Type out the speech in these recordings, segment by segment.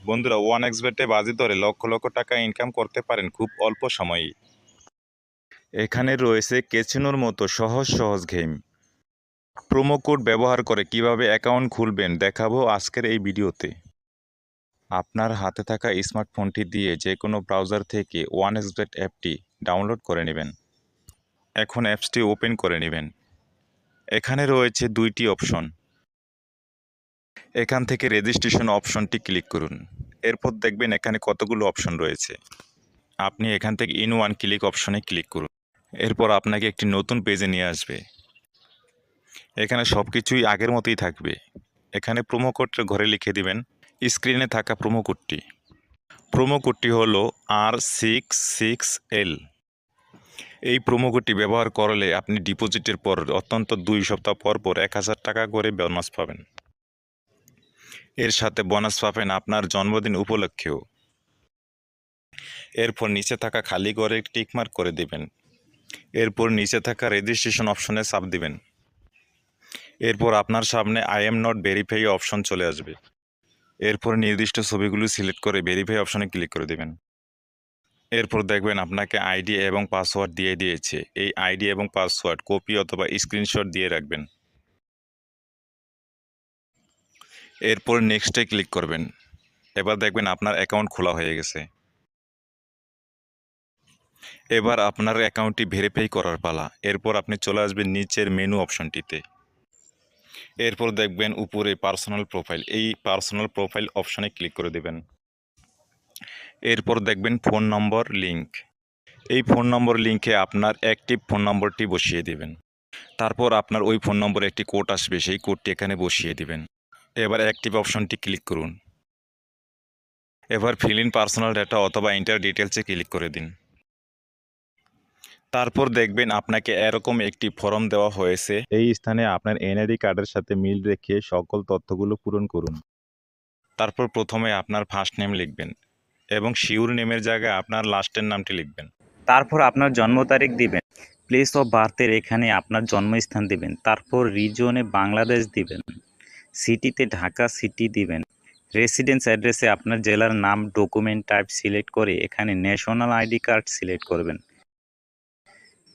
বন্ধুরা, one x বেটে বাজি ধরে লক্ষ লক্ষ টাকা ইনকাম করতে পারেন খুব অল্প সময়েই। এখানে রয়েছে ক্যাসিনোর মতো সহজ সহজ গেম। প্রোমো কোড ব্যবহার করে কিভাবে অ্যাকাউন্ট খুলবেন দেখাবো আজকের এই ভিডিওতে। আপনার হাতে থাকা স্মার্টফোনটি দিয়ে যে কোনো ব্রাউজার থেকে ওয়ান এক্স বেট অ্যাপটি ডাউনলোড করে নেবেন। এখন অ্যাপসটি ওপেন করে নেবেন। এখানে রয়েছে দুইটি অপশন। এখান থেকে রেজিস্ট্রেশন অপশনটি ক্লিক করুন। এরপর দেখবেন এখানে কতগুলো অপশন রয়েছে। আপনি এখান থেকে ইন ওয়ান ক্লিক অপশনে ক্লিক করুন। এরপর আপনাকে একটি নতুন পেজে নিয়ে আসবে। এখানে সব কিছুই আগের মতোই থাকবে। এখানে প্রোমো কোডটা ঘরে লিখে দিবেন। স্ক্রিনে থাকা প্রোমো কোডটি হলো R66L। এই প্রোমো কোডটি ব্যবহার করলে আপনি ডিপোজিটের পর অত্যন্ত 2 সপ্তাহ পর পর 1000 টাকা করে বোনাস পাবেন। এর সাথে বোনাস পাবেন আপনার জন্মদিন উপলক্ষেও। এরপর নিচে থাকা খালি ঘরে টিকমার্ক করে দিবেন। এরপর নিচে থাকা রেজিস্ট্রেশন অপশনে চাপ দিবেন। এরপর আপনার সামনে I am not verify option চলে আসবে। এরপর নির্দিষ্ট ছবিগুলো সিলেক্ট করে ভেরিফাই অপশনে ক্লিক করে দেবেন। এরপর দেখবেন আপনাকে আইডি এবং পাসওয়ার্ড দিয়ে দিয়েছে। এই আইডি এবং পাসওয়ার্ড কপি অথবা স্ক্রিনশট দিয়ে রাখবেন। এরপর নেক্সটে ক্লিক করবেন। এবার দেখবেন আপনার অ্যাকাউন্ট খোলা হয়ে গেছে। এবার আপনার অ্যাকাউন্টটি ভেরিফাই করার পালা। এরপর আপনি চলে আসবেন নিচের মেনু অপশনটিতে। এরপর দেখবেন উপরে পার্সোনাল প্রোফাইল। এই পার্সোনাল প্রোফাইল অপশনে ক্লিক করে দেবেন। এরপর দেখবেন ফোন নম্বর লিঙ্ক। এই ফোন নম্বর লিঙ্কে আপনার অ্যাক্টিভ ফোন নম্বরটি বসিয়ে দেবেন। তারপর আপনার ওই ফোন নম্বরে একটি কোড আসবে, সেই কোডটি এখানে বসিয়ে দিবেন। এবার অ্যাক্টিভ অপশনটি ক্লিক করুন। এবার ফিল ইন পার্সোনাল ডেটা অথবা এন্টার ডিটেলসে ক্লিক করে দিন। তারপর দেখবেন আপনাকে এরকম একটি ফর্ম দেওয়া হয়েছে। এই স্থানে আপনার এনআইডি কার্ডের সাথে মিল রেখে সকল তথ্যগুলো পূরণ করুন। তারপর প্রথমে আপনার ফার্স্ট নেম লিখবেন এবং শিওর নেমের জায়গায় আপনার লাস্টের নামটি লিখবেন। তারপর আপনার জন্ম তারিখ দিবেন। প্লেস অফ বার্থের এখানে আপনার জন্মস্থান দিবেন। তারপর রিজনে বাংলাদেশ দিবেন। সিটিতে ঢাকা সিটি দিবেন। রেসিডেন্স অ্যাড্রেসে আপনার জেলার নাম, ডকুমেন্ট টাইপ সিলেক্ট করে এখানে ন্যাশনাল আইডি কার্ড সিলেক্ট করবেন।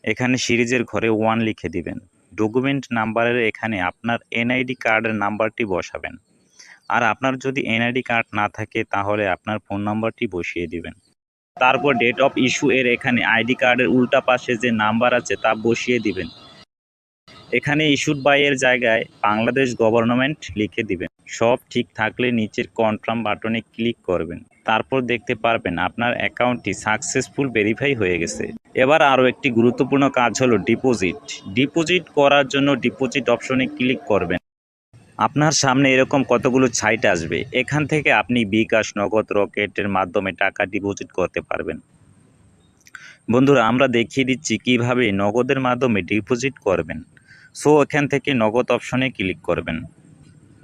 এখানে সিরিজের ঘরে 1 লিখে দিবেন। ডকুমেন্ট নাম্বারের এখানে আপনার এনআইডি কার্ডের নাম্বারটি বসাবেন। আর আপনার যদি এনআইডি কার্ড না থাকে তাহলে আপনার ফোন নাম্বারটি বসিয়ে দিবেন। তারপর ডেট অফ ইস্যু এর এখানে আইডি কার্ডের উল্টা পাশে যে নাম্বার আছে তা বসিয়ে দিবেন। এখানে ইস্যুড বাই এর জায়গায় বাংলাদেশ গভর্নমেন্ট লিখে দিবেন। সব ঠিক থাকলে নিচের কনফার্ম বাটনে ক্লিক করবেন। তারপর দেখতে পারবেন আপনার অ্যাকাউন্টটি সাকসেসফুল ভেরিফাই হয়ে গেছে। এবার আরও একটি গুরুত্বপূর্ণ কাজ হলো ডিপোজিট করার জন্য ডিপোজিট অপশনে ক্লিক করবেন। আপনার সামনে এরকম কতগুলো সাইট আসবে। এখান থেকে আপনি বিকাশ, নগদ, রকেটের মাধ্যমে টাকা ডিপোজিট করতে পারবেন। বন্ধুরা, আমরা দেখিয়ে দিচ্ছি কিভাবে নগদের মাধ্যমে ডিপোজিট করবেন। সো এখান থেকে নগদ অপশনে ক্লিক করবেন।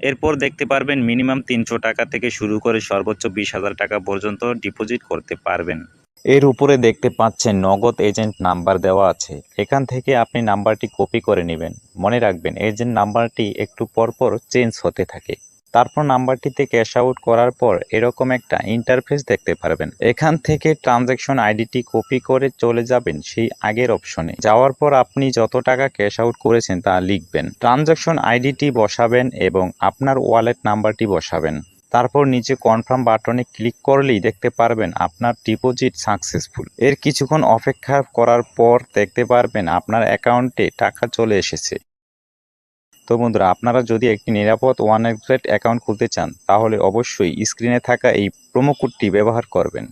এরপর দেখতে পারবেন মিনিমাম 300 টাকা থেকে শুরু করে সর্বোচ্চ 20,000 টাকা পর্যন্ত ডিপোজিট করতে পারবেন। এর উপরে দেখতে পাচ্ছেন নগদ এজেন্ট নাম্বার দেওয়া আছে। এখান থেকে আপনি নাম্বারটি কপি করে নেবেন। মনে রাখবেন এজেন্ট নাম্বারটি একটু পরপর চেঞ্জ হতে থাকে। তারপর নাম্বারটিতে ক্যাশ আউট করার পর এরকম একটা ইন্টারফেস দেখতে পারবেন। এখান থেকে ট্রানজ্যাকশন আইডিটি কপি করে চলে যাবেন সেই আগের অপশনে। যাওয়ার পর আপনি যত টাকা ক্যাশ আউট করেছেন তা লিখবেন। ট্রানজ্যাকশন আইডিটি বসাবেন এবং আপনার ওয়ালেট নাম্বারটি বসাবেন। তারপর নিচে কনফার্ম বাটনে ক্লিক করলেই দেখতে পারবেন আপনার ডিপোজিট সাকসেসফুল। এর কিছুক্ষণ অপেক্ষা করার পর দেখতে পারবেন আপনার অ্যাকাউন্টে টাকা চলে এসেছে। তো বন্ধুরা, আপনারা যদি একটি নিরাপদ ওয়ান এক্স বেট অ্যাকাউন্ট খুলতে চান তাহলে অবশ্যই স্ক্রিনে থাকা এই প্রোমো কোডটি ব্যবহার করবেন।